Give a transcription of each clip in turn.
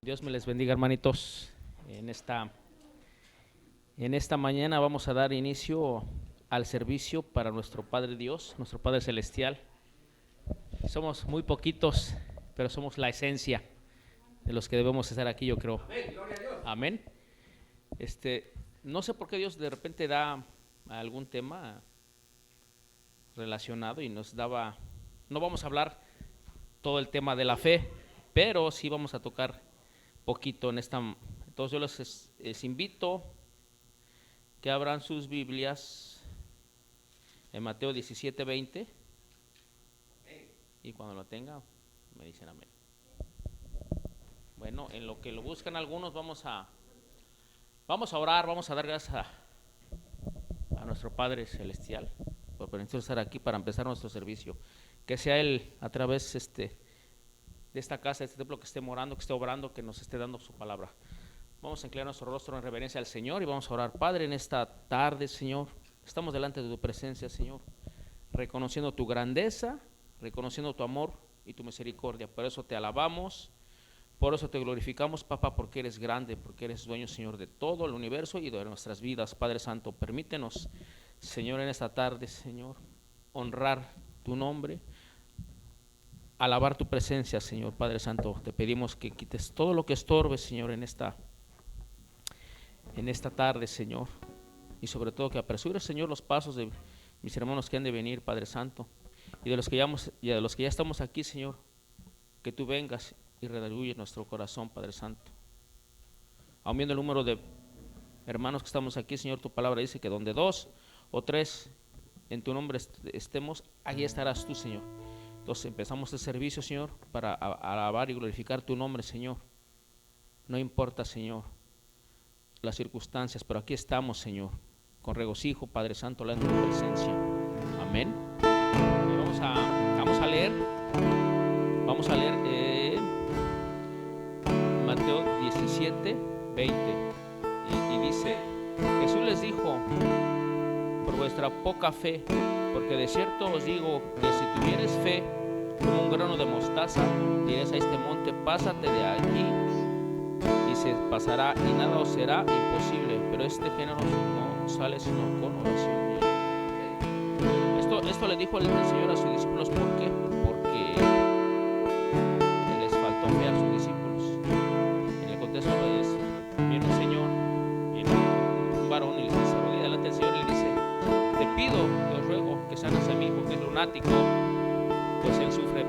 Dios me les bendiga, hermanitos. En esta mañana vamos a dar inicio al servicio para nuestro Padre Dios, nuestro Padre Celestial. Somos muy poquitos, pero somos la esencia de los que debemos estar aquí, yo creo. Amén, gloria a Dios. Amén. No sé por qué Dios de repente da algún tema relacionado y nos daba. No vamos a hablar todo el tema de la fe, pero sí vamos a tocar poquito en esta. Entonces yo les invito que abran sus Biblias en Mateo 17:20 y cuando lo tengan me dicen amén. Bueno, en lo que lo buscan algunos vamos a orar, vamos a dar gracias a nuestro Padre Celestial por permitirnos estar aquí para empezar nuestro servicio. Que sea Él a través de esta casa, de este templo, que esté morando, que esté obrando, que nos esté dando su palabra. Vamos a inclinar nuestro rostro en reverencia al Señor y vamos a orar. Padre, en esta tarde, Señor, estamos delante de tu presencia, Señor, reconociendo tu grandeza, reconociendo tu amor y tu misericordia. Por eso te alabamos, por eso te glorificamos, papá, porque eres grande, porque eres dueño, Señor, de todo el universo y de nuestras vidas. Padre Santo, permítenos, Señor, en esta tarde, Señor, honrar tu nombre, alabar tu presencia, Señor. Padre Santo, te pedimos que quites todo lo que estorbe, Señor, en esta tarde, Señor, y sobre todo que apresures, Señor, los pasos de mis hermanos que han de venir, Padre Santo, y de los que ya estamos aquí, Señor, que tú vengas y redarguyes nuestro corazón, Padre Santo. Aun viendo el número de hermanos que estamos aquí, Señor, tu palabra dice que donde 2 o 3 en tu nombre estemos, allí estarás tú, Señor. Entonces empezamos el servicio, Señor, para alabar y glorificar tu nombre, Señor. No importa, Señor, las circunstancias, pero aquí estamos, Señor, con regocijo, Padre Santo, en tu presencia. Amén. Y vamos a leer Mateo 17:20 y dice: Jesús les dijo: por vuestra poca fe, porque de cierto os digo que si tuvieres fe como un grano de mostaza, diréis a este monte: pásate de aquí, y se pasará, y nada os será imposible. Pero este género no sale sino con oración. Esto le dijo el Señor a sus discípulos. ¿Por qué? Porque les faltó fe a sus discípulos. En el contexto viene un Señor, viene un varón y se arrodilla delante del Señor y le dice: te pido, te ruego que sanes a mi hijo, que es lunático. Pues él sufre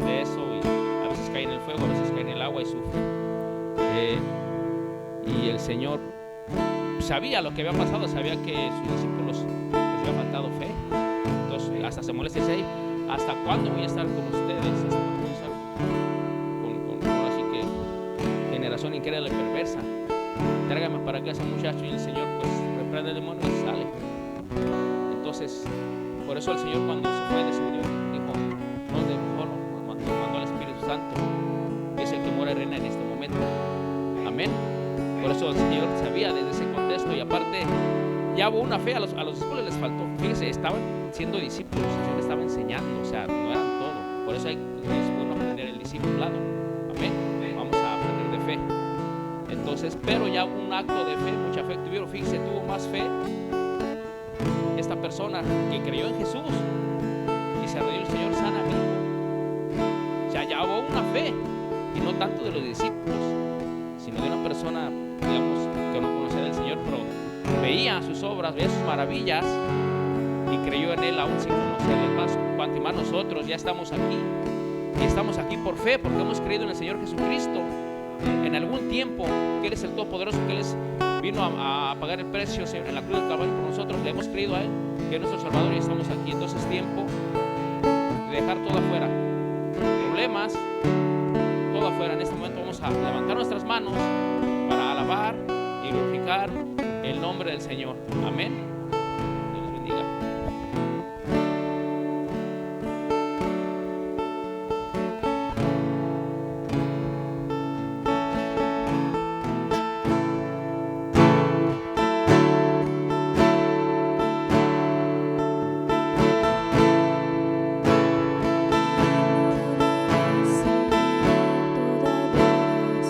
de eso y a veces cae en el fuego, a veces cae en el agua y sufre. Y el Señor sabía lo que había pasado, sabía que sus discípulos les había faltado fe. Entonces hasta se molesta y dice: ¿hasta cuándo voy a estar con ustedes? ¿Hasta cuándo voy a estar con así que generación incrédula y perversa? Tráigame para acá a ese muchacho. Y el Señor pues reprende el demonio y sale. Entonces, por eso el Señor, cuando se fue, descendió, dijo: no os dejo solo, nos mandó al Espíritu Santo, que es el que mora y reina en este momento. Amén. Por eso el Señor sabía desde ese contexto. Y aparte ya hubo una fe, a los discípulos les faltó. Fíjense, estaban siendo discípulos, el Señor estaba enseñando, o sea, no eran todo. Por eso es bueno aprender el discipulado. Amén. Vamos a aprender de fe. Entonces, pero ya hubo un acto de fe, mucha fe tuvieron. Fíjense, tuvo más fe esta persona que creyó en Jesús y se arrodilló: el Señor, sana a mi hijo. O sea, ya hubo una fe, y no tanto de los discípulos, sino de una persona, digamos, que no conocía del Señor, pero veía sus obras, veía sus maravillas y creyó en Él aún sin conocerle. Más cuanto más nosotros ya estamos aquí, y estamos aquí por fe, porque hemos creído en el Señor Jesucristo en algún tiempo, que Él es el Todopoderoso, que Él vino a pagar el precio en la cruz del Calvario por nosotros. Le hemos creído a Él, que es nuestro Salvador, y estamos aquí. Entonces es tiempo de dejar todo afuera, problemas, todo afuera. En este momento vamos a levantar nuestras manos para alabar y glorificar el nombre del Señor. Amén. Dios les bendiga. Toda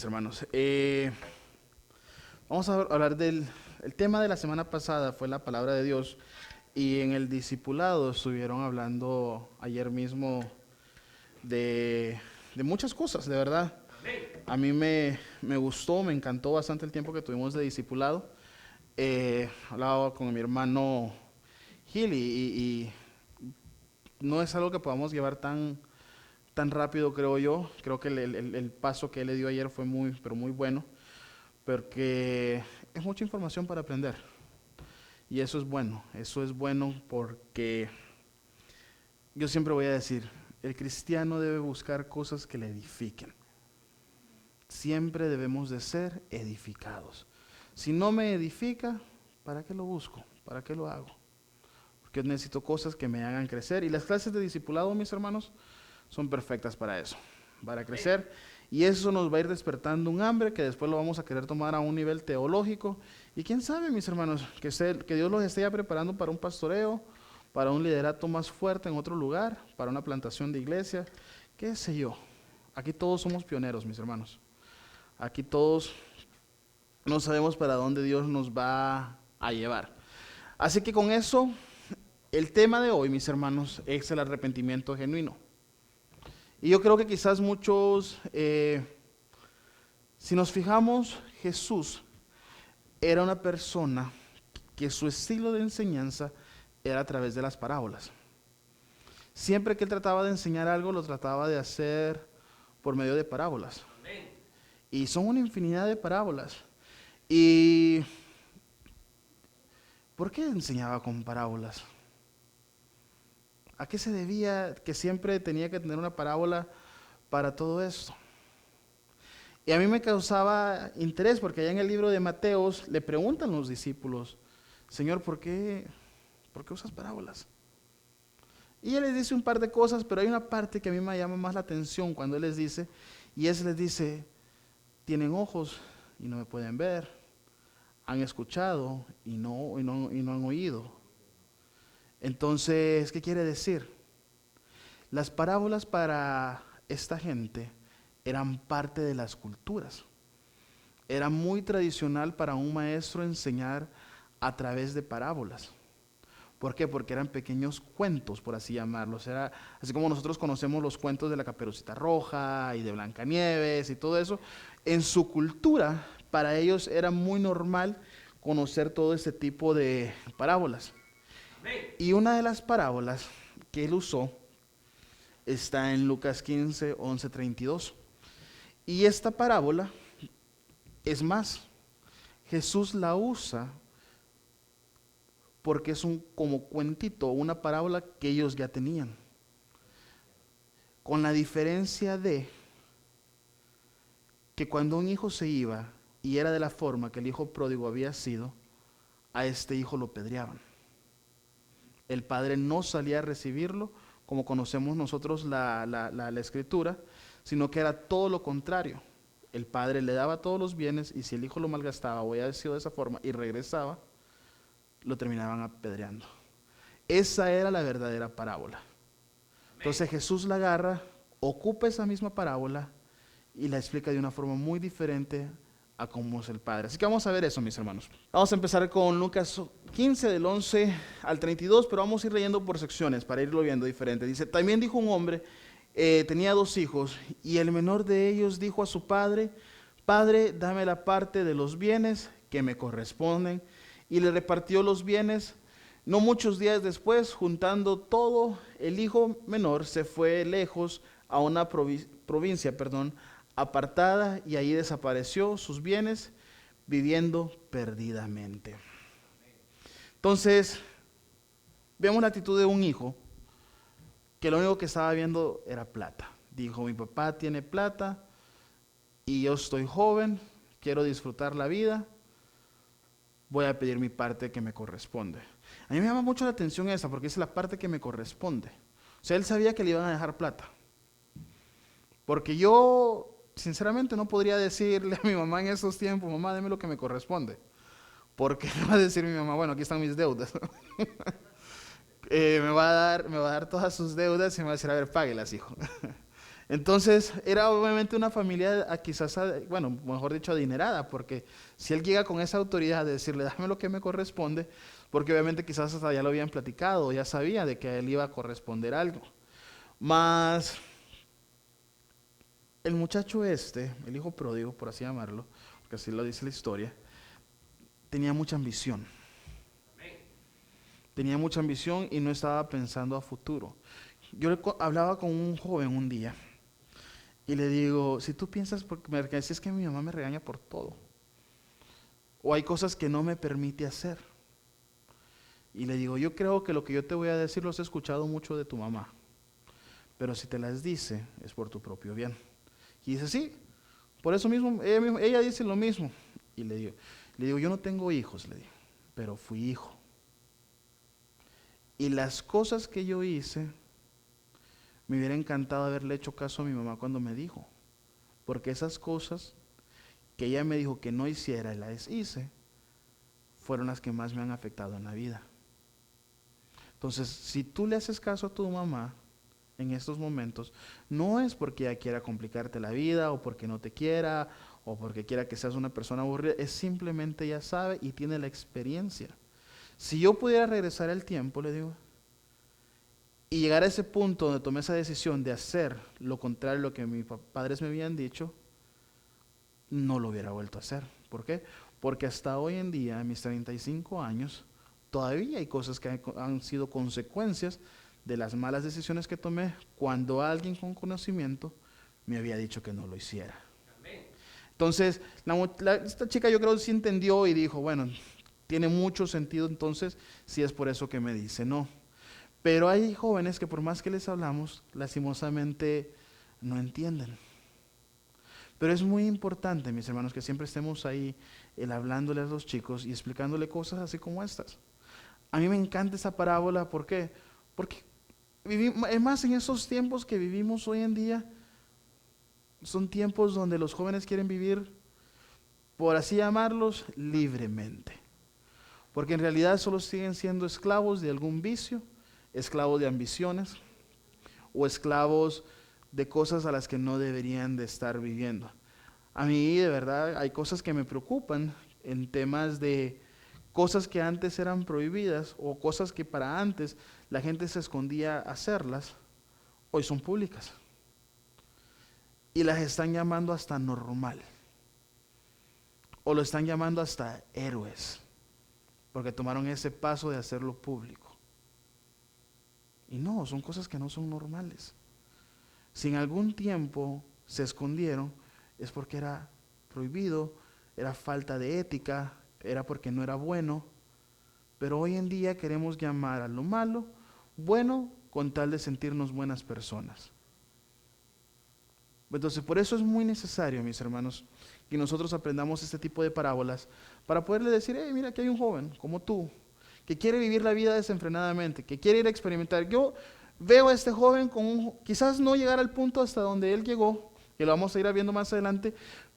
mis hermanos. Vamos a hablar el tema de la semana pasada fue la palabra de Dios, y en el discipulado estuvieron hablando ayer mismo de muchas cosas, de verdad. A mí me gustó, me encantó bastante el tiempo que tuvimos de discipulado. Hablaba con mi hermano Gil y no es algo que podamos llevar tan rápido, creo yo. Creo que el paso que él le dio ayer fue pero muy bueno, porque es mucha información para aprender. Y eso es bueno porque yo siempre voy a decir, el cristiano debe buscar cosas que le edifiquen. Siempre debemos de ser edificados. Si no me edifica, ¿para qué lo busco? ¿Para qué lo hago? Porque necesito cosas que me hagan crecer. Y las clases de discipulado, mis hermanos, son perfectas para eso, para crecer. Y eso nos va a ir despertando un hambre que después lo vamos a querer tomar a un nivel teológico. Y quién sabe, mis hermanos, que Dios los esté ya preparando para un pastoreo, para un liderato más fuerte en otro lugar, para una plantación de iglesia, qué sé yo. Aquí todos somos pioneros, mis hermanos. Aquí todos no sabemos para dónde Dios nos va a llevar. Así que con eso, el tema de hoy, mis hermanos, es el arrepentimiento genuino. Y yo creo que quizás muchos, si nos fijamos, Jesús era una persona que su estilo de enseñanza era a través de las parábolas. Siempre que él trataba de enseñar algo, lo trataba de hacer por medio de parábolas. Y son una infinidad de parábolas. ¿Y por qué enseñaba con parábolas? ¿A qué se debía que siempre tenía que tener una parábola para todo esto? Y a mí me causaba interés porque allá en el libro de Mateos le preguntan los discípulos, Señor, ¿por qué usas parábolas? Y él les dice un par de cosas, pero hay una parte que a mí me llama más la atención cuando él les dice, les dice, tienen ojos y no me pueden ver, han escuchado y no han oído. Entonces, ¿qué quiere decir? Las parábolas para esta gente eran parte de las culturas. Era muy tradicional para un maestro enseñar a través de parábolas. ¿Por qué? Porque eran pequeños cuentos, por así llamarlos. Era así como nosotros conocemos los cuentos de la Caperucita Roja y de Blancanieves y todo eso. En su cultura, para ellos era muy normal conocer todo ese tipo de parábolas. Y una de las parábolas que él usó está en Lucas 15, 11, 32. Y esta parábola, es más, Jesús la usa porque es como cuentito, una parábola que ellos ya tenían. Con la diferencia de que cuando un hijo se iba y era de la forma que el hijo pródigo había sido, a este hijo lo pedreaban. El padre no salía a recibirlo, como conocemos nosotros la escritura, sino que era todo lo contrario. El padre le daba todos los bienes y si el hijo lo malgastaba o había sido de esa forma y regresaba, lo terminaban apedreando. Esa era la verdadera parábola. Entonces Jesús la agarra, ocupa esa misma parábola y la explica de una forma muy diferente a cómo es el Padre. Así que vamos a ver eso, mis hermanos. Vamos a empezar con Lucas 15, del 11 al 32, pero vamos a ir leyendo por secciones para irlo viendo diferente. Dice, también dijo un hombre, tenía 2 hijos, y el menor de ellos dijo a su padre, Padre, dame la parte de los bienes que me corresponden, y le repartió los bienes. No muchos días después, juntando todo, el hijo menor se fue lejos a una provincia, apartada, y ahí desapareció sus bienes, viviendo perdidamente. Entonces, vemos la actitud de un hijo que lo único que estaba viendo era plata. Dijo, mi papá tiene plata y yo estoy joven, quiero disfrutar la vida, voy a pedir mi parte que me corresponde. A mí me llama mucho la atención esa, porque es la parte que me corresponde. O sea, él sabía que le iban a dejar plata. Porque yo, sinceramente, no podría decirle a mi mamá en esos tiempos, mamá, deme lo que me corresponde. Porque me va a decir mi mamá, bueno, aquí están mis deudas. Me va a dar todas sus deudas y me va a decir, a ver, páguelas, hijo. Entonces, era obviamente una familia quizás, bueno, mejor dicho, adinerada, porque si él llega con esa autoridad de decirle, dame lo que me corresponde, porque obviamente quizás hasta ya lo habían platicado, ya sabía de que a él iba a corresponder algo. Más el muchacho este, el hijo pródigo, por así llamarlo, porque así lo dice la historia, tenía mucha ambición. Tenía mucha ambición y no estaba pensando a futuro. Hablaba con un joven un día y le digo, si tú piensas, porque me decías que mi mamá me regaña por todo, o hay cosas que no me permite hacer. Y le digo, yo creo que lo que yo te voy a decir lo has escuchado mucho de tu mamá, pero si te las dice es por tu propio bien. Y dice, sí, por eso mismo, ella dice lo mismo. Y le digo, yo no tengo hijos, le digo, pero fui hijo. Y las cosas que yo hice, me hubiera encantado haberle hecho caso a mi mamá cuando me dijo. Porque esas cosas que ella me dijo que no hiciera y las hice, fueron las que más me han afectado en la vida. Entonces, si tú le haces caso a tu mamá en estos momentos, no es porque ella quiera complicarte la vida o porque no te quiera o porque quiera que seas una persona aburrida, es simplemente ella sabe y tiene la experiencia. Si yo pudiera regresar el tiempo, le digo, y llegar a ese punto donde tomé esa decisión de hacer lo contrario a lo que mis padres me habían dicho, no lo hubiera vuelto a hacer. ¿Por qué? Porque hasta hoy en día, a mis 35 años, todavía hay cosas que han sido consecuencias de las malas decisiones que tomé cuando alguien con conocimiento me había dicho que no lo hiciera. Entonces, esta chica yo creo que sí entendió y dijo, bueno, tiene mucho sentido entonces si es por eso que me dice no. Pero hay jóvenes que por más que les hablamos, lastimosamente no entienden. Pero es muy importante, mis hermanos, que siempre estemos ahí hablándole a los chicos y explicándole cosas así como estas. A mí me encanta esa parábola, ¿por qué? Porque es más, en esos tiempos que vivimos hoy en día, son tiempos donde los jóvenes quieren vivir, por así llamarlos, libremente. Porque en realidad solo siguen siendo esclavos de algún vicio, esclavos de ambiciones o esclavos de cosas a las que no deberían de estar viviendo. A mí de verdad hay cosas que me preocupan en temas de cosas que antes eran prohibidas o cosas que para antes la gente se escondía a hacerlas, hoy son públicas y las están llamando hasta normal o lo están llamando hasta héroes porque tomaron ese paso de hacerlo público. Y no, son cosas que no son normales. Si en algún tiempo se escondieron, es porque era prohibido, era falta de ética, era porque no era bueno. Pero hoy en día queremos llamar a lo malo bueno con tal de sentirnos buenas personas. Entonces, por eso es muy necesario, mis hermanos, que nosotros aprendamos este tipo de parábolas para poderle decir, hey, mira, que hay un joven como tú que quiere vivir la vida desenfrenadamente, que quiere ir a experimentar. Yo veo a este joven quizás no llegar al punto hasta donde él llegó, que lo vamos a ir viendo más adelante,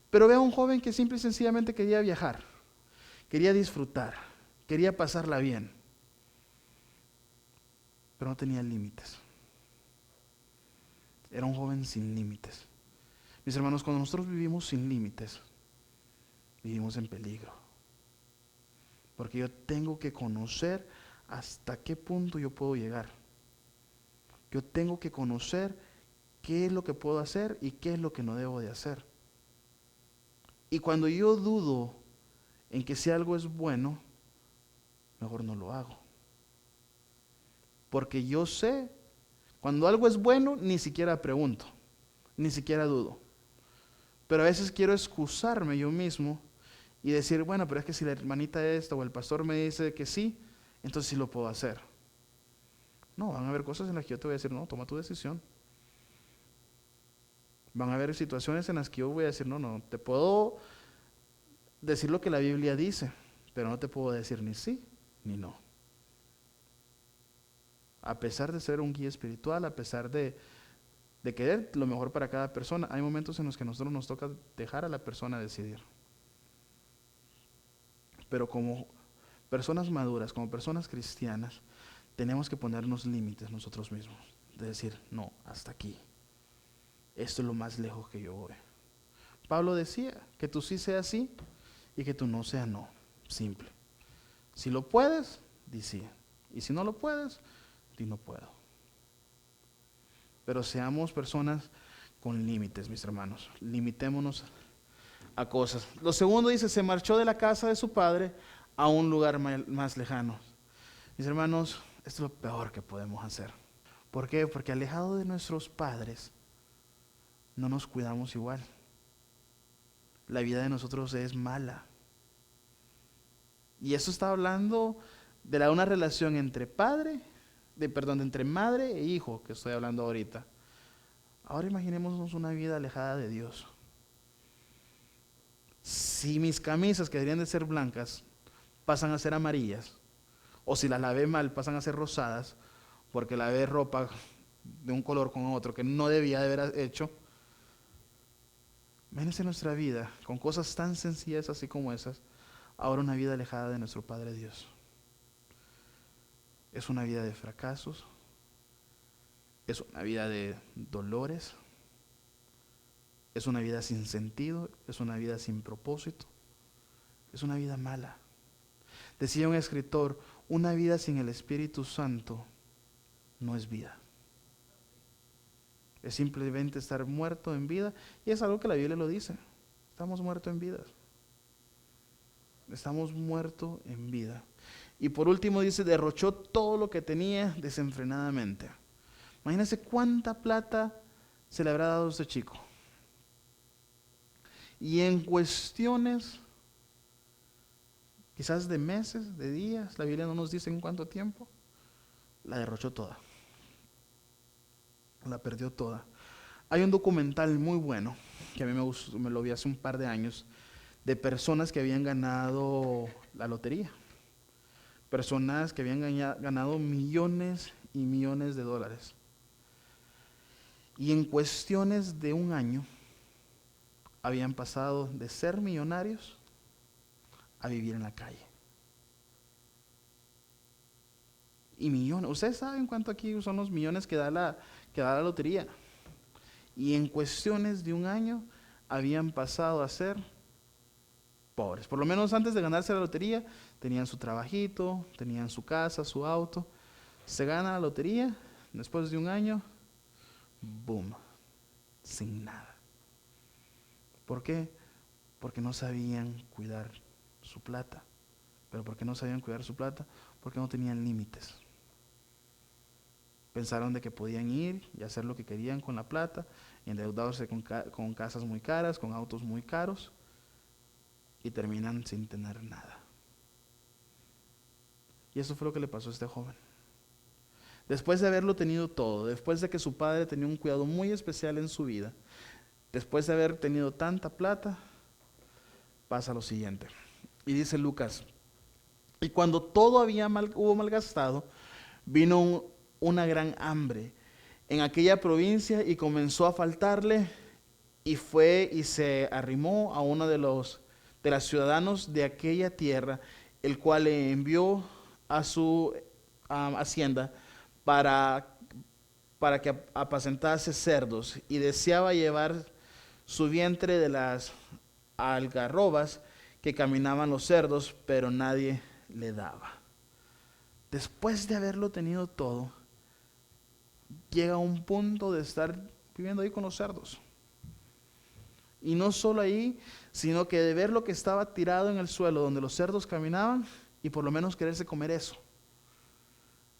pero veo a un joven que simple y sencillamente quería viajar, quería disfrutar, quería pasarla bien, pero no tenía límites. Era un joven sin límites. Mis hermanos, cuando nosotros vivimos sin límites, vivimos en peligro. Porque yo tengo que conocer hasta qué punto yo puedo llegar. Yo tengo que conocer qué es lo que puedo hacer y qué es lo que no debo de hacer. Y cuando yo dudo en que si algo es bueno, mejor no lo hago. Porque yo sé, cuando algo es bueno, ni siquiera pregunto, ni siquiera dudo. Pero a veces quiero excusarme yo mismo y decir, bueno, pero es que si la hermanita esta o el pastor me dice que sí, entonces sí lo puedo hacer. No, van a haber cosas en las que yo te voy a decir, no, toma tu decisión. Van a haber situaciones en las que yo voy a decir, no, te puedo decir lo que la Biblia dice, pero no te puedo decir ni sí ni no. A pesar de ser un guía espiritual, a pesar de querer lo mejor para cada persona, hay momentos en los que a nosotros nos toca dejar a la persona decidir. Pero como personas maduras, como personas cristianas, tenemos que ponernos límites nosotros mismos. De decir, no, hasta aquí. esto es lo más lejos que yo voy. Pablo decía que tu sí sea sí y que tu no sea no. Simple. Si lo puedes, di sí. Y si no lo puedes, di no puedo. Pero seamos personas con límites, mis hermanos. Limitémonos a cosas. Lo segundo dice, se marchó de la casa de su padre a un lugar más lejano. Mis hermanos, esto es lo peor que podemos hacer. ¿Por qué? Porque alejado de nuestros padres, no nos cuidamos igual. La vida de nosotros es mala. Y eso está hablando de una relación entre entre madre e hijo, que estoy hablando ahorita. Ahora imaginémonos una vida alejada de Dios. Si mis camisas, que deberían de ser blancas, pasan a ser amarillas, o si las lavé mal, pasan a ser rosadas, porque lavé ropa de un color con otro que no debía de haber hecho. Imagínense nuestra vida con cosas tan sencillas así como esas, ahora una vida alejada de nuestro Padre Dios. Es una vida de fracasos, es una vida de dolores, es una vida sin sentido, es una vida sin propósito, es una vida mala. Decía un escritor, una vida sin el Espíritu Santo no es vida. Es simplemente estar muerto en vida, y es algo que la Biblia lo dice. Estamos muertos en vida. Estamos muertos en vida. Y por último dice, derrochó todo lo que tenía desenfrenadamente. Imagínense cuánta plata se le habrá dado a este chico. Y en cuestiones, quizás de meses, de días, la Biblia no nos dice en cuánto tiempo, la derrochó toda. La perdió toda. Hay un documental muy bueno, que a mí me gustó, me lo vi hace un par de años, de personas que habían ganado la lotería. Personas que habían ganado millones y millones de dólares. Y en cuestiones de un año, habían pasado de ser millonarios a vivir en la calle. Y millones, ustedes saben cuánto aquí son los millones que da la lotería. Y en cuestiones de un año habían pasado a ser pobres. Por lo menos antes de ganarse la lotería, tenían su trabajito, tenían su casa, su auto. Se gana la lotería, después de un año, boom, sin nada. ¿Por qué? Porque no sabían cuidar su plata. ¿Pero por qué no sabían cuidar su plata? Porque no tenían límites. Pensaron de que podían ir y hacer lo que querían con la plata, endeudarse con casas muy caras, con autos muy caros, y terminan sin tener nada. Y eso fue lo que le pasó a este joven. Después de haberlo tenido todo, después de que su padre tenía un cuidado muy especial en su vida, después de haber tenido tanta plata, pasa lo siguiente. Y dice Lucas, y cuando todo hubo malgastado, vino una gran hambre en aquella provincia y comenzó a faltarle, y fue y se arrimó a uno de los ciudadanos de aquella tierra, el cual le envió a su hacienda para que apacentase cerdos, y deseaba llevar su vientre de las algarrobas que caminaban los cerdos, pero nadie le daba. Después de haberlo tenido todo, llega a un punto de estar viviendo ahí con los cerdos. Y no solo ahí, sino que de ver lo que estaba tirado en el suelo donde los cerdos caminaban, y por lo menos quererse comer eso.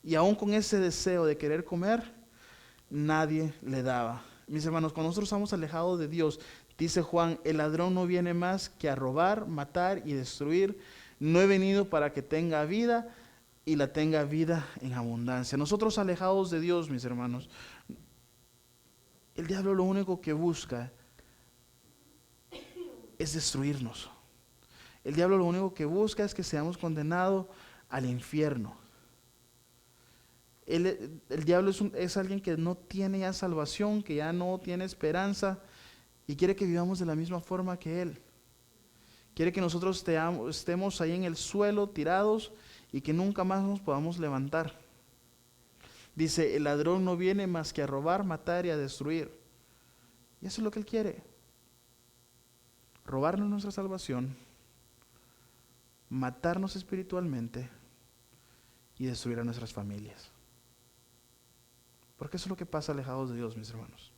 Y aún con ese deseo de querer comer, nadie le daba. Mis hermanos, cuando nosotros estamos alejados de Dios, dice Juan, el ladrón no viene más que a robar, matar y destruir. No he venido para que tenga vida y la tenga vida en abundancia. Nosotros alejados de Dios, mis hermanos, el diablo lo único que busca es destruirnos. El diablo lo único que busca es que seamos condenados al infierno. El diablo es alguien que no tiene ya salvación, que ya no tiene esperanza, y quiere que vivamos de la misma forma que él. Quiere que nosotros estemos ahí en el suelo tirados y que nunca más nos podamos levantar. Dice, el ladrón no viene más que a robar, matar y a destruir. Y eso es lo que Él quiere. Robarnos nuestra salvación, matarnos espiritualmente y destruir a nuestras familias. Porque eso es lo que pasa alejados de Dios, mis hermanos.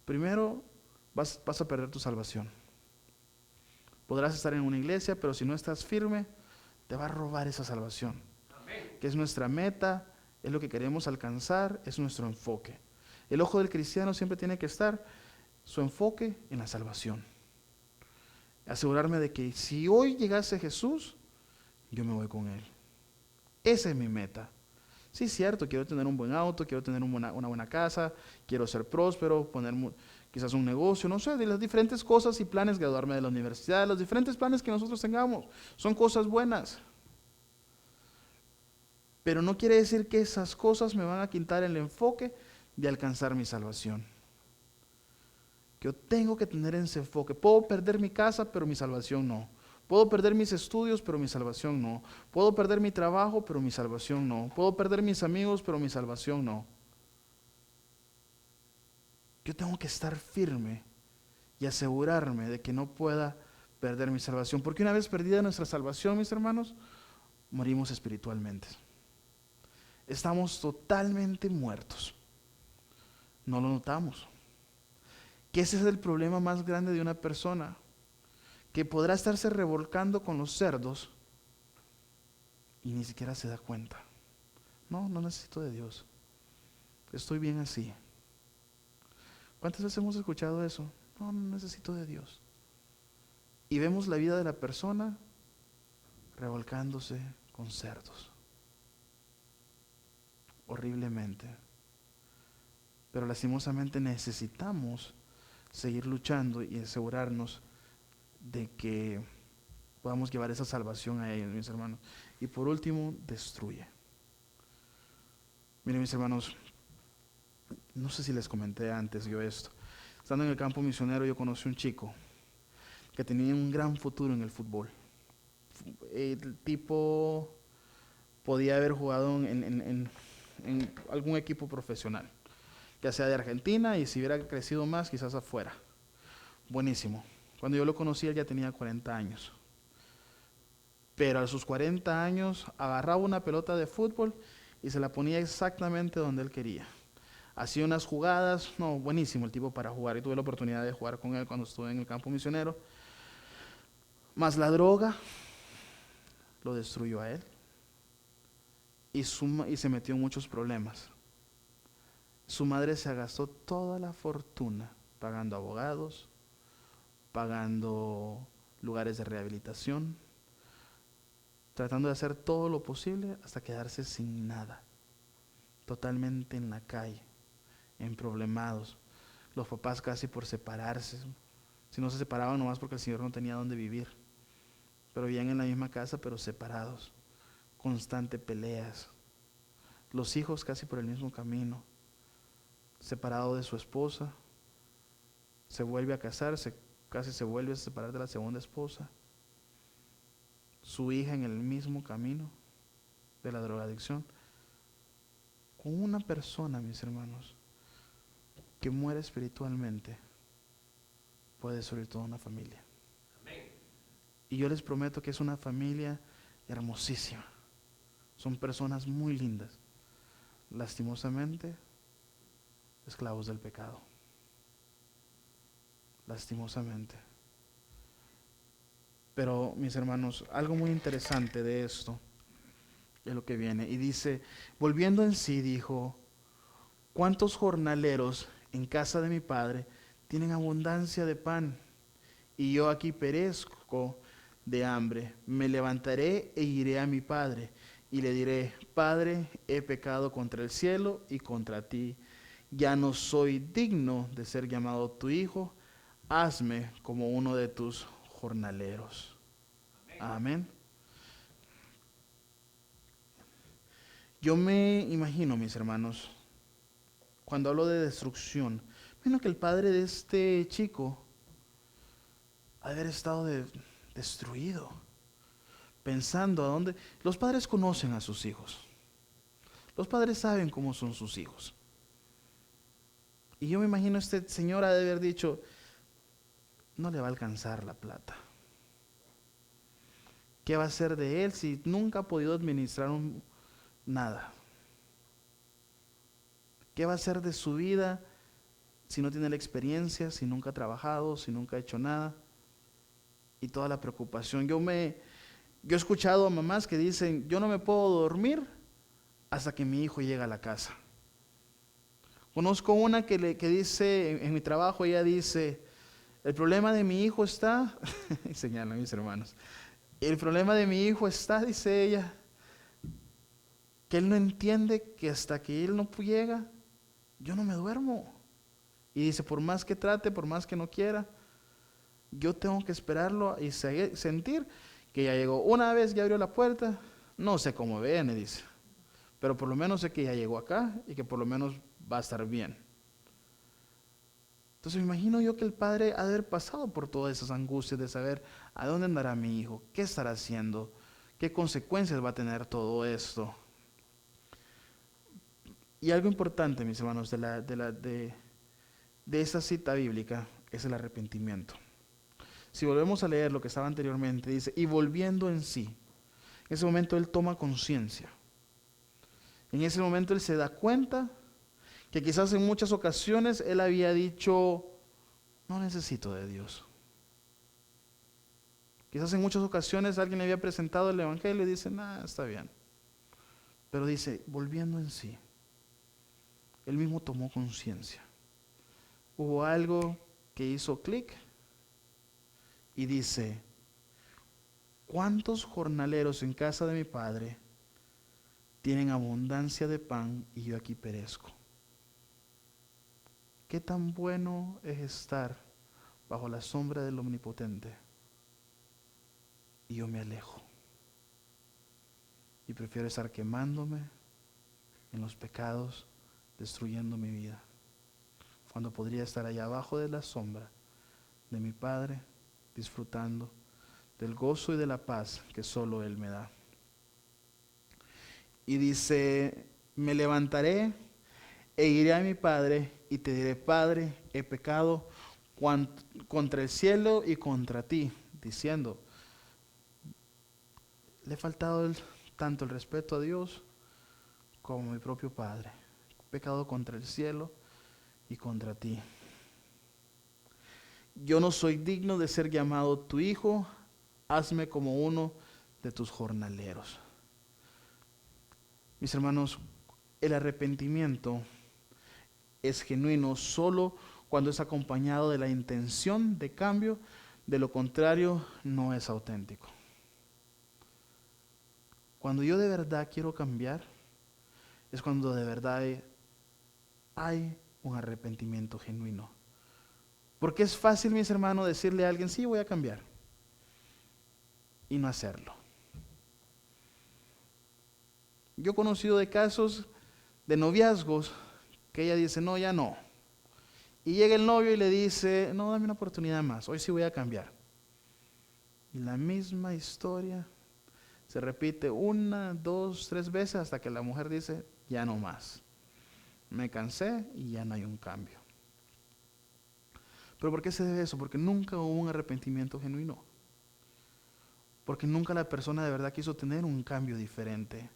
Primero, vas a perder tu salvación. Podrás estar en una iglesia, pero si no estás firme, te va a robar esa salvación. Amén. Que es nuestra meta, es lo que queremos alcanzar, es nuestro enfoque. El ojo del cristiano siempre tiene que estar su enfoque en la salvación. Asegurarme de que si hoy llegase Jesús, yo me voy con Él. Esa es mi meta. Sí, cierto, quiero tener un buen auto, quiero tener una buena casa, quiero ser próspero, poner quizás un negocio, no sé, de las diferentes cosas y planes, graduarme de la universidad, los diferentes planes que nosotros tengamos, son cosas buenas. Pero no quiere decir que esas cosas me van a quitar el enfoque de alcanzar mi salvación. Yo tengo que tener ese enfoque. Puedo perder mi casa, pero mi salvación no. Puedo perder mis estudios, pero mi salvación no. Puedo perder mi trabajo, pero mi salvación no. Puedo perder mis amigos, pero mi salvación no. Yo tengo que estar firme y asegurarme de que no pueda perder mi salvación. Porque una vez perdida nuestra salvación, mis hermanos, morimos espiritualmente. Estamos totalmente muertos. No lo notamos. Que ese es el problema más grande de una persona, que podrá estarse revolcando con los cerdos y ni siquiera se da cuenta. No necesito de Dios. Estoy bien así. ¿Cuántas veces hemos escuchado eso? No necesito de Dios. Y vemos la vida de la persona revolcándose con cerdos. Horriblemente. Pero lastimosamente necesitamos seguir luchando y asegurarnos de que podamos llevar esa salvación a ellos, mis hermanos. Y por último, destruye. Miren, mis hermanos, no sé si les comenté antes yo esto. Estando en el campo misionero, yo conocí un chico que tenía un gran futuro en el fútbol. El tipo podía haber jugado en algún equipo profesional, ya sea de Argentina, y si hubiera crecido más, quizás afuera. Buenísimo. Cuando yo lo conocí, él ya tenía 40 años. Pero a sus 40 años agarraba una pelota de fútbol y se la ponía exactamente donde él quería. Hacía unas jugadas, buenísimo el tipo para jugar. Y tuve la oportunidad de jugar con él cuando estuve en el campo misionero. Más la droga lo destruyó a él. Y se metió en muchos problemas. Su madre se gastó toda la fortuna pagando abogados, pagando lugares de rehabilitación, tratando de hacer todo lo posible hasta quedarse sin nada, totalmente en la calle, emproblemados. Los papás casi por separarse, si no se separaban nomás porque el señor no tenía dónde vivir, pero vivían en la misma casa pero separados, constante peleas. Los hijos casi por el mismo camino, separado de su esposa, se vuelve a casar, casi se vuelve a separar de la segunda esposa. Su hija en el mismo camino de la drogadicción. Con una persona, mis hermanos, que muere espiritualmente, puede destruir toda una familia. Amén. Y yo les prometo que es una familia hermosísima. Son personas muy lindas. Lastimosamente, esclavos del pecado. Lastimosamente. Pero, mis hermanos, algo muy interesante de esto es lo que viene. Y dice, volviendo en sí, dijo, ¿cuántos jornaleros en casa de mi padre tienen abundancia de pan? Y yo aquí perezco de hambre. Me levantaré e iré a mi padre y le diré, Padre, he pecado contra el cielo y contra ti. Ya no soy digno de ser llamado tu hijo. Hazme como uno de tus jornaleros. Amén. Yo me imagino, mis hermanos, cuando hablo de destrucción, imagino que el padre de este chico ha de haber estado destruido, pensando a dónde. Los padres conocen a sus hijos. Los padres saben cómo son sus hijos. Y yo me imagino este señor ha de haber dicho, no le va a alcanzar la plata. ¿Qué va a hacer de él si nunca ha podido administrar nada? ¿Qué va a hacer de su vida si no tiene la experiencia, si nunca ha trabajado, si nunca ha hecho nada? Y toda la preocupación. Yo he escuchado a mamás que dicen, yo no me puedo dormir hasta que mi hijo llegue a la casa. Conozco una que dice, en mi trabajo ella dice, el problema de mi hijo está, y señalan mis hermanos, el problema de mi hijo está, dice ella, que él no entiende que hasta que él no llega, yo no me duermo. Y dice, por más que trate, por más que no quiera, yo tengo que esperarlo y sentir que ya llegó. Una vez ya abrió la puerta, no sé cómo viene, dice, pero por lo menos sé que ya llegó acá y que por lo menos va a estar bien. Entonces me imagino yo que el padre ha de haber pasado por todas esas angustias de saber a dónde andará mi hijo, qué estará haciendo, qué consecuencias va a tener todo esto. Y algo importante, mis hermanos, de esta cita bíblica es el arrepentimiento. Si volvemos a leer lo que estaba anteriormente, dice, y volviendo en sí, en ese momento él toma conciencia. En ese momento él se da cuenta que quizás en muchas ocasiones él había dicho, no necesito de Dios. Quizás en muchas ocasiones alguien le había presentado el evangelio y dice, nada, está bien. Pero dice, volviendo en sí, él mismo tomó conciencia. Hubo algo que hizo clic y dice, ¿cuántos jornaleros en casa de mi padre tienen abundancia de pan y yo aquí perezco? ¿Qué tan bueno es estar bajo la sombra del Omnipotente? Y yo me alejo. Y prefiero estar quemándome en los pecados, destruyendo mi vida, cuando podría estar allá abajo de la sombra de mi Padre, disfrutando del gozo y de la paz que solo Él me da. Y dice, me levantaré e iré a mi Padre y te diré, Padre, he pecado contra el cielo y contra ti, diciendo, le he faltado tanto el respeto a Dios como a mi propio Padre. He pecado contra el cielo y contra ti. Yo no soy digno de ser llamado tu hijo, hazme como uno de tus jornaleros. Mis hermanos, el arrepentimiento es genuino solo cuando es acompañado de la intención de cambio, de lo contrario no es auténtico. Cuando yo de verdad quiero cambiar, es cuando de verdad hay un arrepentimiento genuino. Porque es fácil, mis hermanos, decirle a alguien, sí, voy a cambiar, y no hacerlo. Yo he conocido de casos de noviazgos que ella dice, no, ya no. Y llega el novio y le dice, no, dame una oportunidad más, hoy sí voy a cambiar. Y la misma historia se repite 1, 2, 3 veces hasta que la mujer dice, ya no más. Me cansé y ya no hay un cambio. ¿Pero por qué se debe eso? Porque nunca hubo un arrepentimiento genuino. Porque nunca la persona de verdad quiso tener un cambio diferente.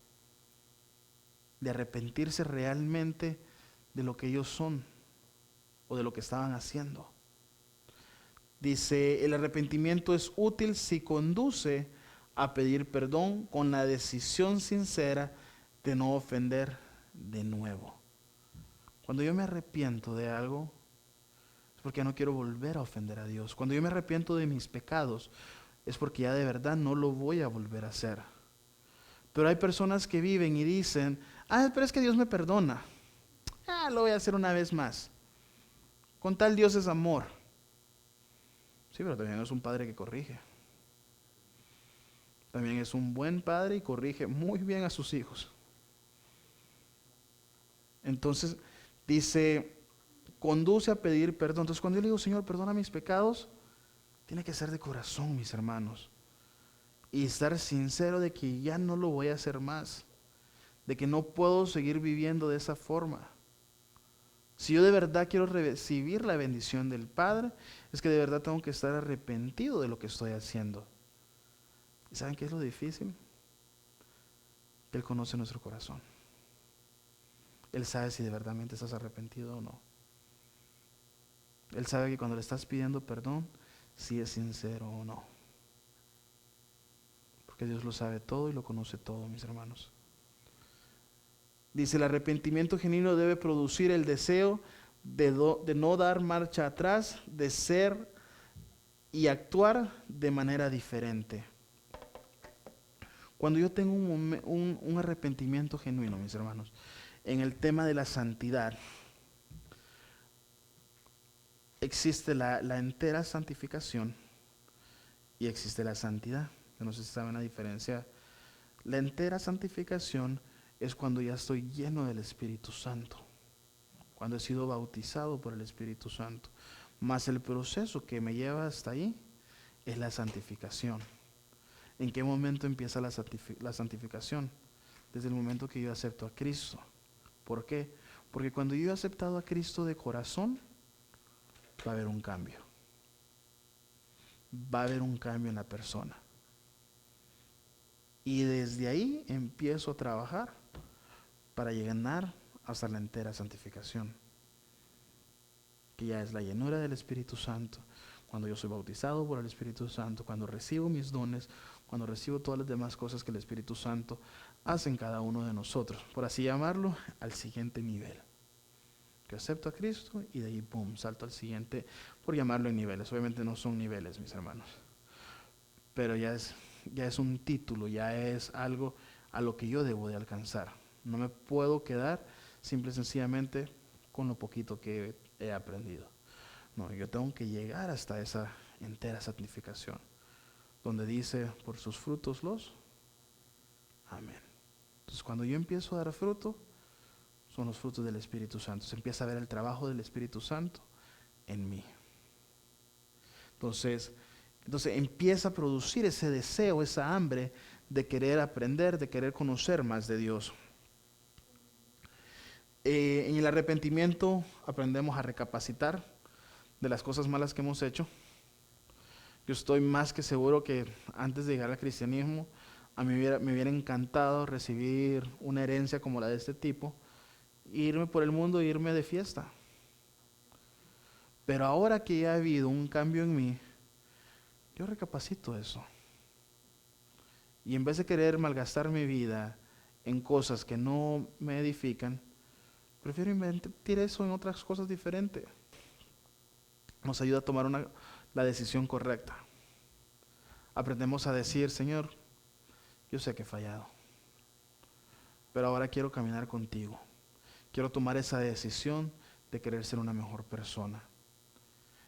De arrepentirse realmente de lo que ellos son o de lo que estaban haciendo. Dice, el arrepentimiento es útil si conduce a pedir perdón con la decisión sincera de no ofender de nuevo. Cuando yo me arrepiento de algo, es porque ya no quiero volver a ofender a Dios. Cuando yo me arrepiento de mis pecados, es porque ya de verdad no lo voy a volver a hacer. Pero hay personas que viven y dicen, pero es que Dios me perdona. Lo voy a hacer una vez más. Con tal Dios es amor. Sí, pero también es un padre que corrige. También es un buen padre y corrige muy bien a sus hijos. Entonces, dice, conduce a pedir perdón. Entonces, cuando yo le digo, Señor, perdona mis pecados, tiene que ser de corazón, mis hermanos. Y estar sincero de que ya no lo voy a hacer más. De que no puedo seguir viviendo de esa forma. Si yo de verdad quiero recibir la bendición del Padre, es que de verdad tengo que estar arrepentido de lo que estoy haciendo. ¿Y saben qué es lo difícil? Que Él conoce nuestro corazón. Él sabe si de verdad estás arrepentido o no. Él sabe que cuando le estás pidiendo perdón, si es sincero o no. Porque Dios lo sabe todo y lo conoce todo, mis hermanos. Dice, el arrepentimiento genuino debe producir el deseo de no dar marcha atrás, de ser y actuar de manera diferente. Cuando yo tengo un arrepentimiento genuino, mis hermanos, en el tema de la santidad, existe la entera santificación y existe la santidad. Yo no sé si saben la diferencia. La entera santificación es cuando ya estoy lleno del Espíritu Santo, cuando he sido bautizado por el Espíritu Santo. Más el proceso que me lleva hasta ahí es la santificación. ¿En qué momento empieza la santificación? Desde el momento que yo acepto a Cristo. ¿Por qué? Porque cuando yo he aceptado a Cristo de corazón, va a haber un cambio. Va a haber un cambio en la persona. Y desde ahí empiezo a trabajar para llegar hasta la entera santificación, que ya es la llenura del Espíritu Santo. Cuando yo soy bautizado por el Espíritu Santo, cuando recibo mis dones, cuando recibo todas las demás cosas que el Espíritu Santo hace en cada uno de nosotros, por así llamarlo, al siguiente nivel. Que acepto a Cristo y de ahí, pum, salto al siguiente, por llamarlo en niveles. Obviamente no son niveles, mis hermanos, pero ya es un título, ya es algo a lo que yo debo de alcanzar. No me puedo quedar simple y sencillamente con lo poquito que he aprendido. No, yo tengo que llegar hasta esa entera santificación, donde dice, por sus frutos los amén. Entonces, cuando yo empiezo a dar fruto, son los frutos del Espíritu Santo. Se empieza a ver el trabajo del Espíritu Santo en mí. Entonces empieza a producir ese deseo, esa hambre de querer aprender, de querer conocer más de Dios. En el arrepentimiento aprendemos a recapacitar de las cosas malas que hemos hecho. Yo estoy más que seguro que antes de llegar al cristianismo, a mí me hubiera encantado recibir una herencia como la de este tipo, irme por el mundo e irme de fiesta. Pero ahora que ya ha habido un cambio en mí, yo recapacito eso. Y en vez de querer malgastar mi vida en cosas que no me edifican, prefiero invertir eso en otras cosas diferentes. Nos ayuda a tomar la decisión correcta. Aprendemos a decir, Señor, yo sé que he fallado, pero ahora quiero caminar contigo. Quiero tomar esa decisión de querer ser una mejor persona.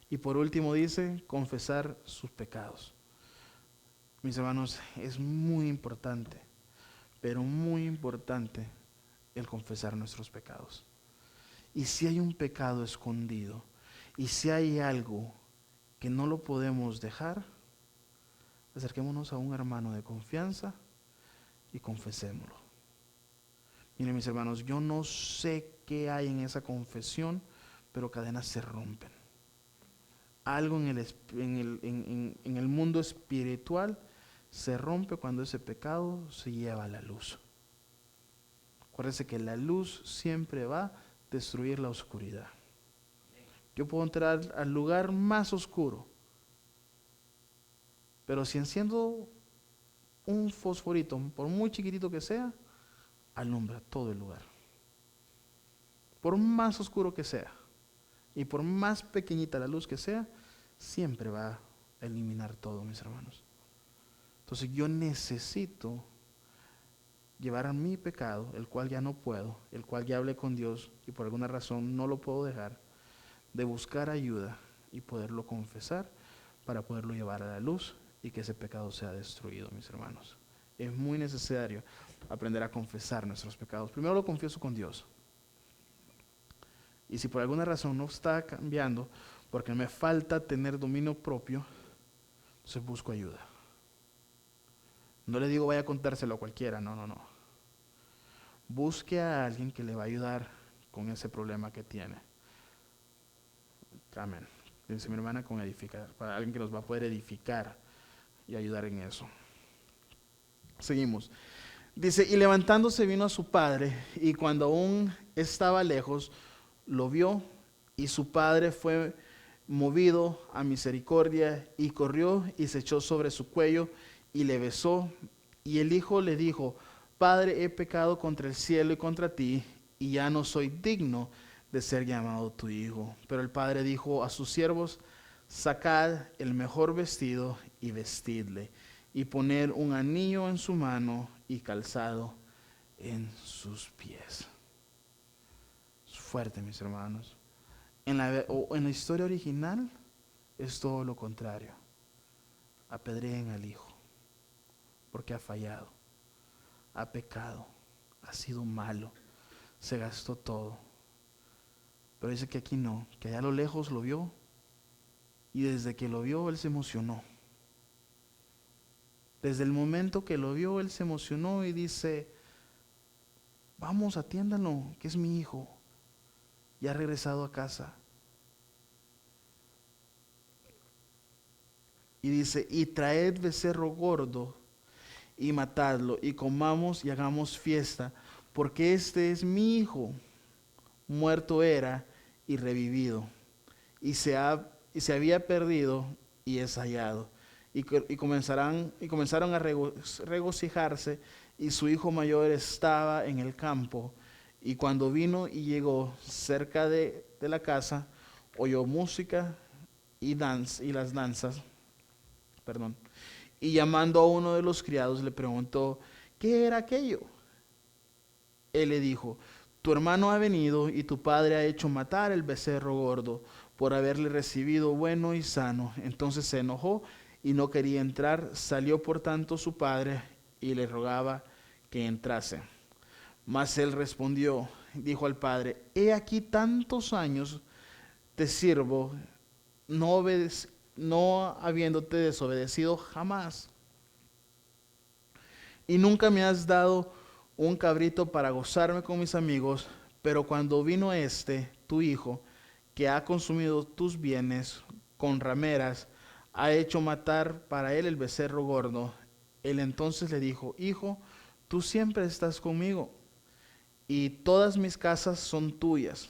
Y por último dice, confesar sus pecados. Mis hermanos, es muy importante, pero muy importante el confesar nuestros pecados. Y si hay un pecado escondido, y si hay algo que no lo podemos dejar, acerquémonos a un hermano de confianza y confesémoslo. Miren, mis hermanos, yo no sé qué hay en esa confesión, pero cadenas se rompen. Algo en el mundo espiritual se rompe cuando ese pecado se lleva a la luz. Acuérdense que la luz siempre va a destruir la oscuridad. Yo puedo entrar al lugar más oscuro, pero si enciendo un fosforito, por muy chiquitito que sea, alumbra todo el lugar. Por más oscuro que sea y por más pequeñita la luz que sea, siempre va a eliminar todo, mis hermanos. Entonces yo necesito llevar a mi pecado, el cual ya no puedo, el cual ya hablé con Dios y por alguna razón no lo puedo dejar, de buscar ayuda y poderlo confesar para poderlo llevar a la luz y que ese pecado sea destruido, mis hermanos. Es muy necesario aprender a confesar nuestros pecados. Primero lo confieso con Dios. Y si por alguna razón no está cambiando, porque me falta tener dominio propio, entonces busco ayuda. No le digo vaya a contárselo a cualquiera, no. Busque a alguien que le va a ayudar con ese problema que tiene. Amén. Dice mi hermana con edificar, para alguien que nos va a poder edificar y ayudar en eso. Seguimos. Dice, y levantándose vino a su padre, y cuando aún estaba lejos, lo vio, y su padre fue movido a misericordia, y corrió y se echó sobre su cuello, y le besó. Y el hijo le dijo, Padre, he pecado contra el cielo y contra ti, y ya no soy digno de ser llamado tu hijo. Pero el padre dijo a sus siervos, sacad el mejor vestido y vestidle, y poner un anillo en su mano y calzado en sus pies. Es fuerte, mis hermanos. En la historia original es todo lo contrario. Apedreen al hijo porque ha fallado, ha pecado, ha sido malo, se gastó todo. Pero dice que aquí no, que allá a lo lejos lo vio, y desde que lo vio él se emocionó. Desde el momento que lo vio él se emocionó y dice, vamos, atiéndanlo, que es mi hijo, ya ha regresado a casa. Y dice, y traed becerro gordo y matadlo, y comamos y hagamos fiesta, porque este es mi hijo, muerto era y revivido, y se había perdido y es hallado. Y comenzaron a regocijarse, y su hijo mayor estaba en el campo. Y cuando vino y llegó cerca de la casa, oyó música y las danzas. Perdón. Y llamando a uno de los criados le preguntó, ¿qué era aquello? Él le dijo, tu hermano ha venido y tu padre ha hecho matar el becerro gordo por haberle recibido bueno y sano. Entonces se enojó y no quería entrar. Salió por tanto su padre y le rogaba que entrase. Mas él respondió, dijo al padre, he aquí tantos años te sirvo, no habiéndote desobedecido jamás. Y nunca me has dado un cabrito para gozarme con mis amigos, pero cuando vino tu hijo, que ha consumido tus bienes con rameras, ha hecho matar para él el becerro gordo. Él entonces le dijo, hijo, tú siempre estás conmigo, y todas mis casas son tuyas.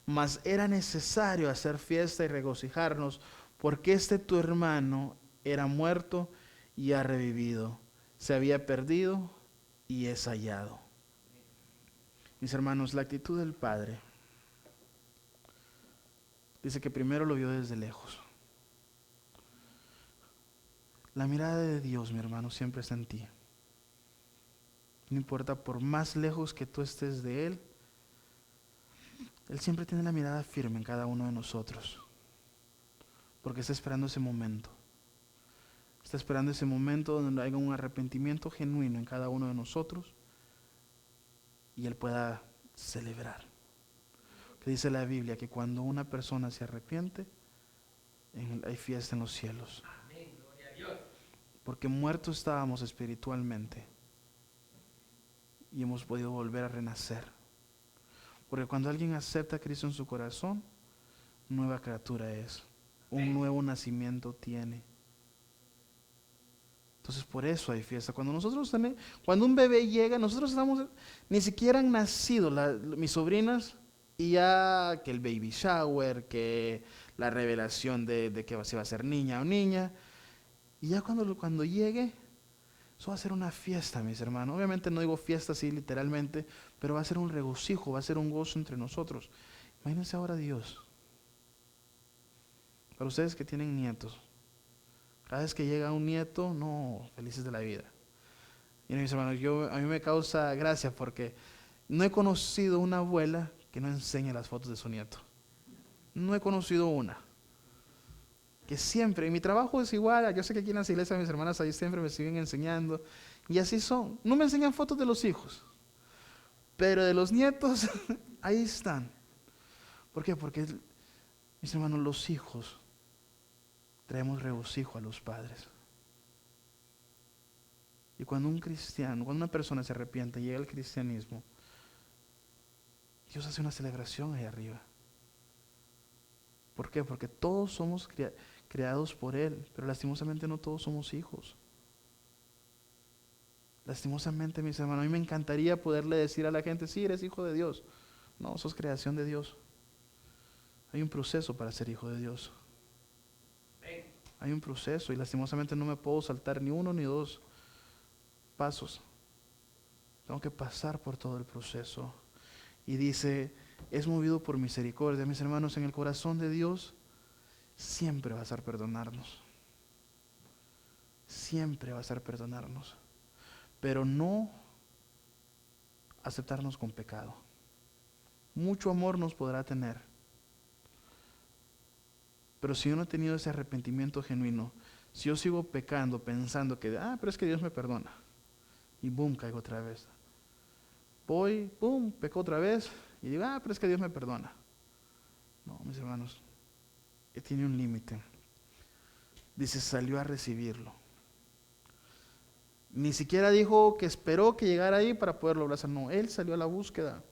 Mas era necesario hacer fiesta y regocijarnos, porque tu hermano era muerto y ha revivido, se había perdido y es hallado. Mis hermanos, la actitud del Padre dice que primero lo vio desde lejos. La mirada de Dios, mi hermano, siempre está en ti. No importa por más lejos que tú estés de Él, Él siempre tiene la mirada firme en cada uno de nosotros, porque está esperando ese momento. Está esperando ese momento donde haya un arrepentimiento genuino en cada uno de nosotros y Él pueda celebrar. Que dice la Biblia que cuando una persona se arrepiente, hay fiesta en los cielos. Amén, gloria a Dios. Porque muertos estábamos espiritualmente y hemos podido volver a renacer. Porque cuando alguien acepta a Cristo en su corazón, nueva criatura es. Un nuevo nacimiento tiene. Entonces por eso hay fiesta. Cuando un bebé llega, nosotros ni siquiera han nacido mis sobrinas, y ya que el baby shower, que la revelación de que si va a ser niña o niña, y ya cuando llegue, eso va a ser una fiesta, mis hermanos. Obviamente no digo fiesta así literalmente, pero va a ser un regocijo, va a ser un gozo entre nosotros. Imagínense ahora Dios. Para ustedes que tienen nietos, cada vez que llega un nieto, no, felices de la vida. Y mis hermanos, a mí me causa gracia porque no he conocido una abuela que no enseñe las fotos de su nieto. No he conocido una. Que siempre, y mi trabajo es igual, yo sé que aquí en las iglesias mis hermanas ahí siempre me siguen enseñando, y así son. No me enseñan fotos de los hijos, pero de los nietos, ahí están. ¿Por qué? Porque, mis hermanos, los hijos traemos regocijo a los padres. Y cuando cuando una persona se arrepiente y llega al cristianismo, Dios hace una celebración ahí arriba. ¿Por qué? Porque todos somos creados por Él, pero lastimosamente no todos somos hijos. Lastimosamente, mis hermanos, a mí me encantaría poderle decir a la gente, sí, eres hijo de Dios. No, sos creación de Dios. Hay un proceso para ser hijo de Dios. Hay un proceso y lastimosamente no me puedo saltar ni uno ni dos pasos. Tengo que pasar por todo el proceso. Y dice, es movido por misericordia. Mis hermanos, en el corazón de Dios siempre va a ser perdonarnos. Siempre va a ser perdonarnos. Pero no aceptarnos con pecado. Mucho amor nos podrá tener. Pero si yo no he tenido ese arrepentimiento genuino, si yo sigo pecando pensando que, pero es que Dios me perdona. Y boom, caigo otra vez. Voy, boom, peco otra vez. Y digo, pero es que Dios me perdona. No, mis hermanos, tiene un límite. Dice, salió a recibirlo. Ni siquiera dijo que esperó que llegara ahí para poderlo abrazar. No, Él salió a la búsqueda.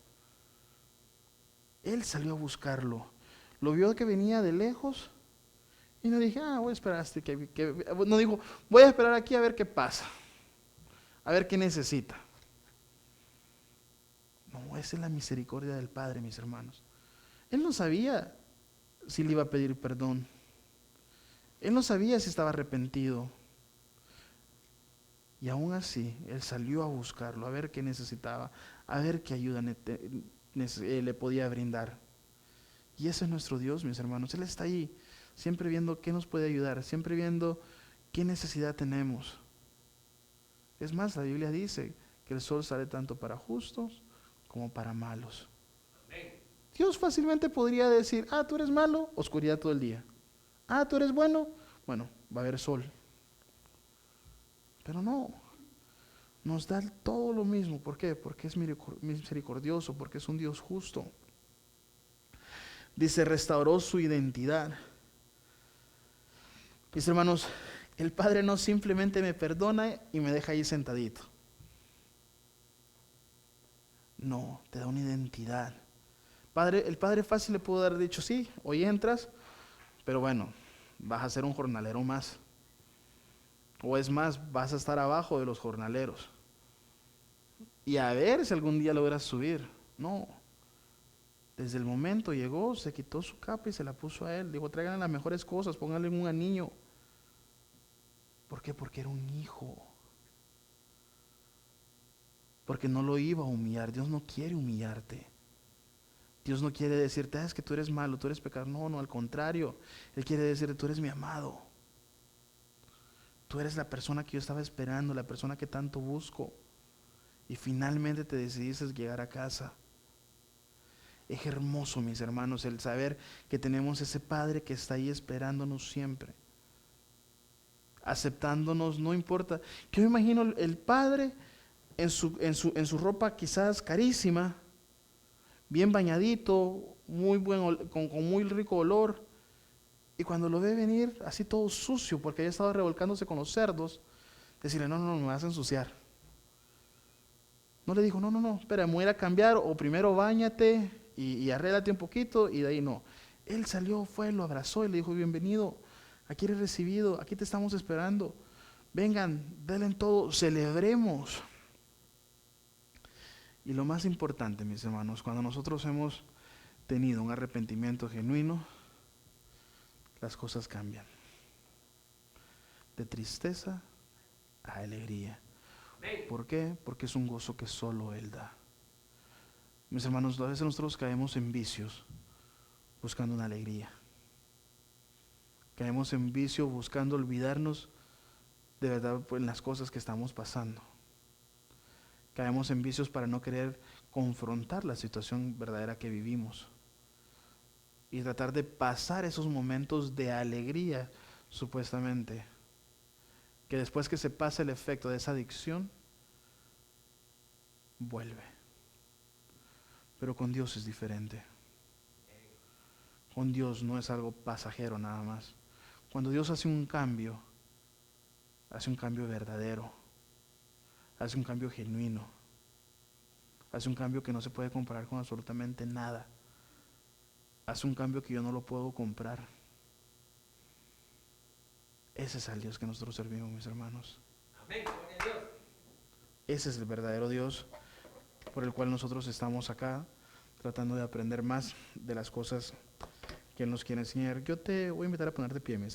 Él salió a buscarlo. Lo vio que venía de lejos. Y no dije, voy a esperar hasta no dijo, voy a esperar aquí a ver qué pasa. A ver qué necesita. No, esa es la misericordia del Padre, mis hermanos. Él no sabía si le iba a pedir perdón. Él no sabía si estaba arrepentido. Y aún así, Él salió a buscarlo, a ver qué necesitaba, a ver qué ayuda le podía brindar. Y ese es nuestro Dios, mis hermanos. Él está ahí, siempre viendo qué nos puede ayudar, siempre viendo qué necesidad tenemos. Es más, la Biblia dice que el sol sale tanto para justos como para malos. Dios fácilmente podría decir, tú eres malo, oscuridad todo el día. Tú eres bueno, va a haber sol. Pero no, nos da todo lo mismo. ¿Por qué? Porque es misericordioso, porque es un Dios justo. Dice, restauró su identidad. Mis hermanos, el Padre no simplemente me perdona y me deja ahí sentadito. No, te da una identidad. El Padre fácil le pudo haber dicho, sí, hoy entras, pero vas a ser un jornalero más. O es más, vas a estar abajo de los jornaleros. Y a ver si algún día logras subir. No. Desde el momento llegó, se quitó su capa y se la puso a él. Dijo, traigan las mejores cosas, pónganle un anillo. ¿Por qué? Porque era un hijo. Porque no lo iba a humillar. Dios no quiere humillarte. Dios no quiere decirte, es que tú eres malo, tú eres pecador. No, al contrario. Él quiere decirte, tú eres mi amado. Tú eres la persona que yo estaba esperando, la persona que tanto busco. Y finalmente te decidiste llegar a casa. Es hermoso, mis hermanos, el saber que tenemos ese Padre que está ahí esperándonos siempre. Aceptándonos, no importa. Yo me imagino el Padre en su ropa quizás carísima, bien bañadito, con muy rico olor. Y cuando lo ve venir así todo sucio, porque había estado revolcándose con los cerdos, decirle, no, me vas a ensuciar. No le dijo, no, espera, me voy a ir a cambiar, o primero báñate y arréglate un poquito, y de ahí no. Él salió, fue, lo abrazó y le dijo, bienvenido, aquí eres recibido, aquí te estamos esperando. Vengan, denle todo, celebremos. Y lo más importante, mis hermanos, cuando nosotros hemos tenido un arrepentimiento genuino, las cosas cambian. De tristeza a alegría. ¿Por qué? Porque es un gozo que solo Él da. Mis hermanos, a veces nosotros caemos en vicios buscando una alegría. Caemos en vicio buscando olvidarnos de verdad en las cosas que estamos pasando. Caemos en vicios para no querer confrontar la situación verdadera que vivimos. Y tratar de pasar esos momentos de alegría, supuestamente. Que después que se pasa el efecto de esa adicción, vuelve. Pero con Dios es diferente. Con Dios no es algo pasajero nada más. Cuando Dios hace un cambio verdadero. Hace un cambio genuino. Hace un cambio que no se puede comparar con absolutamente nada. hace un cambio que yo no lo puedo comprar. Ese es el Dios que nosotros servimos, mis hermanos. Amén. Gloria a Dios. Ese es el verdadero Dios por el cual nosotros estamos acá, tratando de aprender más de las cosas que Él nos quiere enseñar. Yo te voy a invitar a ponerte de pie, mis